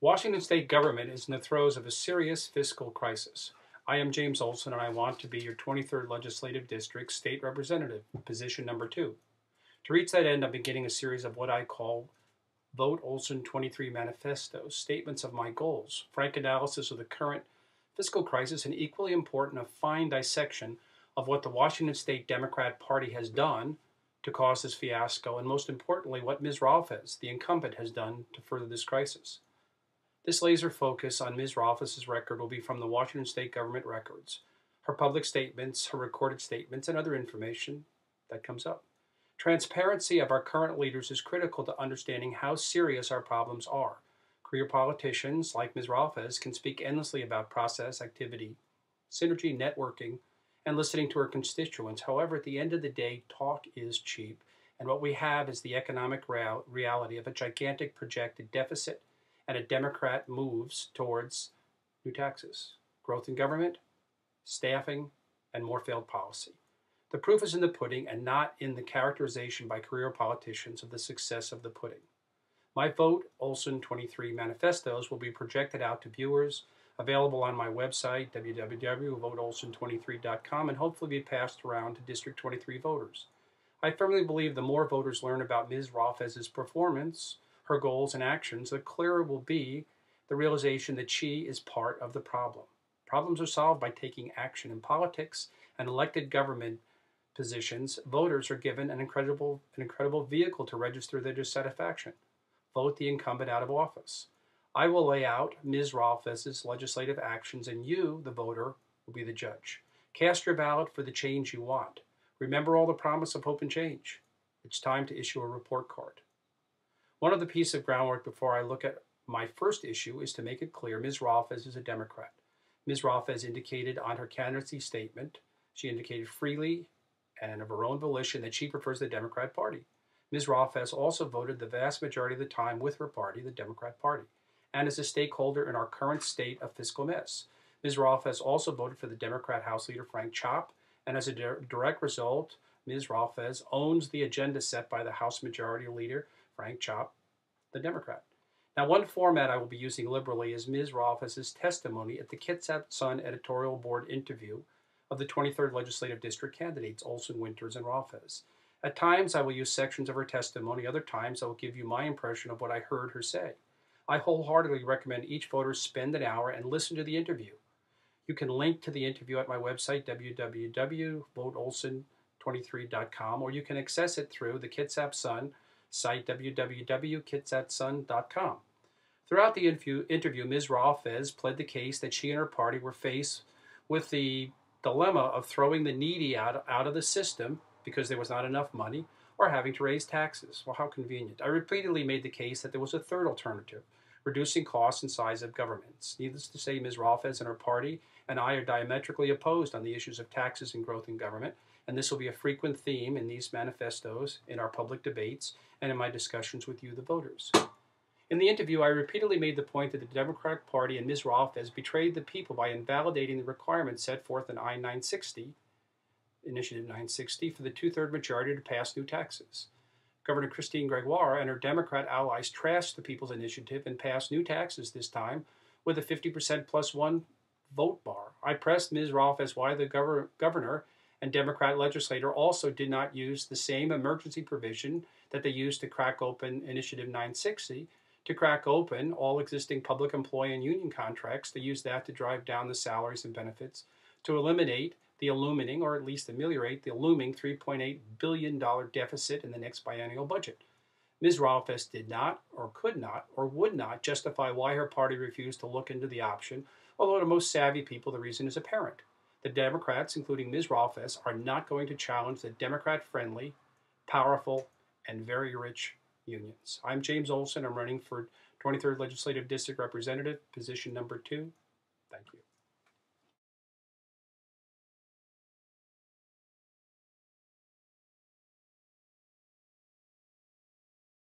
Washington state government is in the throes of a serious fiscal crisis. I am James Olsen, and I want to be your 23rd Legislative District State Representative, position number 2. To reach that end, I'm beginning a series of what I call VoteOlsen23-Manifesto, statements of my goals, frank analysis of the current fiscal crisis, and equally important, a fine dissection of what the Washington State Democrat Party has done to cause this fiasco, and most importantly, what Ms. Rolfes, the incumbent, has done to further this crisis. This laser focus on Ms. Rolfes' record will be from the Washington State government records, her public statements, her recorded statements, and other information that comes up. Transparency of our current leaders is critical to understanding how serious our problems are. Career politicians like Ms. Rolfes can speak endlessly about process, activity, synergy, networking, and listening to her constituents. However, at the end of the day, talk is cheap, and what we have is the economic reality of a gigantic projected deficit and a Democrat moves towards new taxes, growth in government, staffing, and more failed policy. The proof is in the pudding and not in the characterization by career politicians of the success of the pudding. My VoteOlsen23 manifestos will be projected out to viewers, available on my website, www.VoteOlsen23.com, and hopefully be passed around to District 23 voters. I firmly believe the more voters learn about Ms. Rolfes' performance, her goals and actions, the clearer will be the realization that she is part of the problem. Problems are solved by taking action. In politics and elected government positions, voters are given an incredible vehicle to register their dissatisfaction. Vote the incumbent out of office. I will lay out Ms. Rolfes' legislative actions, and you, the voter, will be the judge. Cast your ballot for the change you want. Remember all the promise of hope and change. It's time to issue a report card. One of the pieces of groundwork before I look at my first issue is to make it clear Ms. Rolfes is a Democrat. Ms. Rolfes indicated on her candidacy statement, she indicated freely and of her own volition that she prefers the Democrat Party. Ms. Rolfes also voted the vast majority of the time with her party, the Democrat Party, and is a stakeholder in our current state of fiscal mess. Ms. Rolfes also voted for the Democrat House Leader Frank Chopp, and as a direct result, Ms. Rolfes owns the agenda set by the House Majority Leader Frank Chopp, the Democrat. Now, one format I will be using liberally is Ms. Rolfes' testimony at the Kitsap Sun editorial board interview of the 23rd Legislative District candidates, Olsen, Winters, and Rolfes. At times, I will use sections of her testimony. Other times, I will give you my impression of what I heard her say. I wholeheartedly recommend each voter spend an hour and listen to the interview. You can link to the interview at my website, www.VoteOlsen23.com, or you can access it through the Kitsap Sun site, www.kitsapsun.com. Throughout the interview, Ms. Rolfes pled the case that she and her party were faced with the dilemma of throwing the needy out of the system because there was not enough money, or having to raise taxes. Well, how convenient. I repeatedly made the case that there was a third alternative, reducing costs and size of governments. Needless to say, Ms. Rolfes and her party and I are diametrically opposed on the issues of taxes and growth in government, and this will be a frequent theme in these manifestos, in our public debates, and in my discussions with you, the voters. In the interview, I repeatedly made the point that the Democratic Party and Ms. Rolfes betrayed the people by invalidating the requirements set forth in I-960, Initiative 960, for the two-thirds majority to pass new taxes. Governor Christine Gregoire and her Democrat allies trashed the People's Initiative and passed new taxes this time with a 50% plus one vote bar. I pressed Ms. Rolfes why the governor and Democrat legislator also did not use the same emergency provision that they used to crack open Initiative 960, to crack open all existing public employee and union contracts, to use that to drive down the salaries and benefits, to eliminate the illuminating, or at least ameliorate the looming $3.8 billion deficit in the next biennial budget. Ms. Rolfes did not, or could not, or would not justify why her party refused to look into the option, although to most savvy people the reason is apparent. The Democrats, including Ms. Rolfes, are not going to challenge the Democrat-friendly, powerful, and very rich unions. I'm James Olsen. I'm running for 23rd Legislative District Representative, position number 2. Thank you.